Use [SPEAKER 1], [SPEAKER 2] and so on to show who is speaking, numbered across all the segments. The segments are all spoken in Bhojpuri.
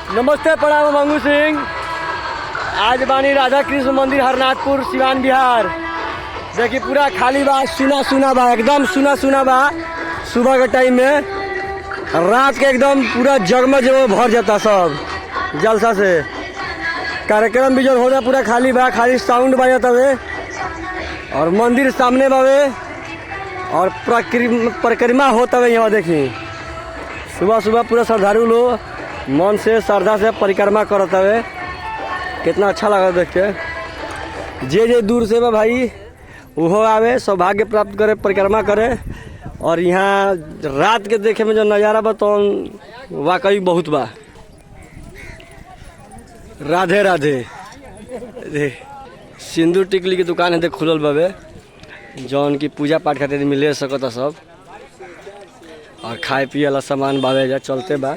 [SPEAKER 1] नमस्ते, प्रणाम। मंगू सिंह। आज बानी राधा कृष्ण मंदिर हरनाथपुर सिवान बिहार। देखिए पूरा खाली बा, सुना सुना बा, एकदम सुना सुना बा। सुबह के टाइम में रात के एकदम पूरा जगमग भर जाता सब जलसा से। कार्यक्रम भी जो होता पूरा खाली बा, खाली साउंड बजता हवे और मंदिर सामने बावे और परिक्रमा होता है। यहाँ देखी सुबह सुबह पूरा श्रद्धालु लोग मन से श्रद्धा से परिक्रमा करता है। कितना अच्छा लगा देख के। जे दूर से बा भाई वो आवे, सौभाग्य प्राप्त करे, परिक्रमा करे। और यहाँ रात के देखे में जो नज़ारा बा तो वाकई बहुत बा। राधे राधे। सिंदूर टिकली की दुकान है देख खुलल बावे, जौन की पूजा पाठ खातिर मिले सकता सब। और खाए पिए वाला सामान बावे जा चलते बा,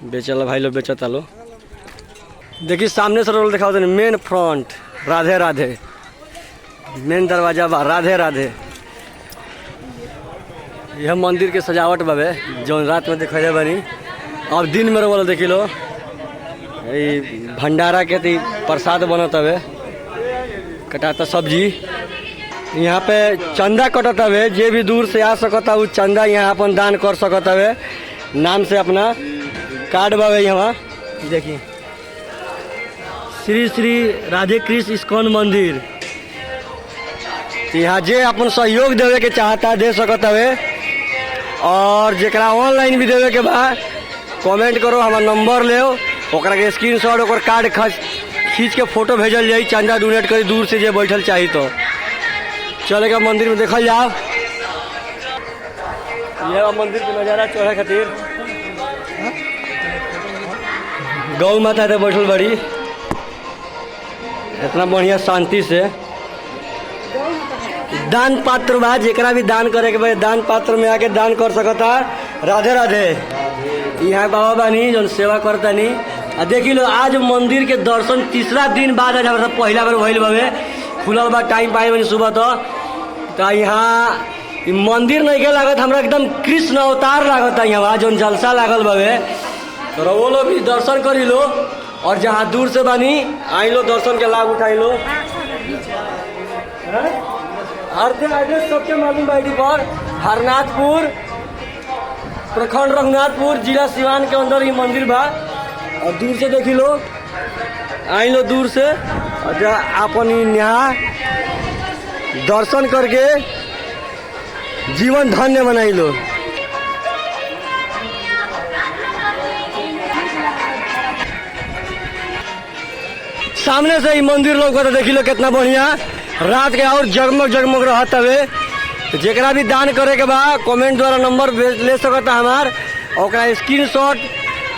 [SPEAKER 1] बेचल भाई लोग बेचता लो। देखिए सामने से रोड दिखाओ, main front Radhe Radhe, main दरवाजा बा राधे राधे। यह मंदिर के सजावट बावे जौन रात में दिखाई बनी। अब दिन में रोल देखी लो, भंडारा के प्रसाद बनत हवे, कटाता सब्जी। यहाँ पे चंदा कटत हवे, जे भी दूर से आ सकता वो चंदा यहाँ अपन दान कर सकता हवे। नाम से अपना कार्ड बावे। यहाँ देखिए श्री श्री राधे कृष्ण इस्कॉन मंदिर। यहाँ जे अपन सहयोग देवे के चाहता दे सकता हवे। और जेकरा ऑनलाइन भी देवे के बा कमेंट करो, हमारा नंबर ले, ओकरा के स्क्रीनशॉट ओकर कार्ड खींच के फोटो भेजल जाई। चंदा डोनेट करी दूर से जे बैठल चाहिए तो चलेगा मंदिर में देखल जाओ। यह मंदिर के नज़ारा चढ़े खातिर गौ माता है बैठल बड़ी, इतना बढ़िया शांति से। दान पात्र बा, जेकरा भी दान करे के बाद दान पात्र में आके दान कर सकता। राधे राधे। यहाँ बाबा बानी जो सेवा करता नहीं। आ देखी लो आज मंदिर के दर्शन तीसरा दिन बाद आज हमारा पहला बार भइल बावे। खुलल बा, टाइम पाए बनी सुबह तो यहाँ मंदिर नहीं के लागत, हमरा एकदम कृष्ण अवतार लागत है। यहाँ जो जलसा लागल बावे तो वो लोग भी दर्शन करी लो। और जहाँ दूर से बानी आई लो, दर्शन के लाभ उठाई लो। एड्रेस सबके मालूम आईडी पर हरनाथपुर प्रखंड रघुनाथपुर जिला सिवान के अंदर ही मंदिर बा। और दूर से देखी लो, आई लो दूर से, और अपन यहाँ दर्शन करके जीवन धन्य बनाई लो। सामने से ही मंदिर लोग देखी लो कितना बढ़िया। रात के और जगमग जगमग रहता है। जेकरा भी दान करे के बा कमेंट द्वारा नंबर ले सकता हमार, ओकरा स्क्रीनशॉट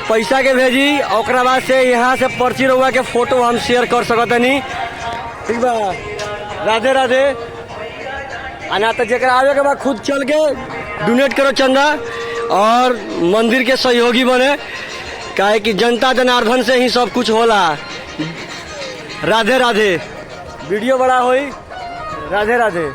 [SPEAKER 1] पैसा के भेजी। ओकरा बाद से यहाँ से पर्ची रहुआ के फोटो हम शेयर कर सकता नहीं, ठीक बा। राधे राधे। आना तो जेकरा आवे के बाद खुद चल के डोनेट करो चंदा और मंदिर के सहयोगी बने, काहे कि जनता जनार्दन से ही सब कुछ होला। राधे राधे। वीडियो बड़ा होई। राधे राधे।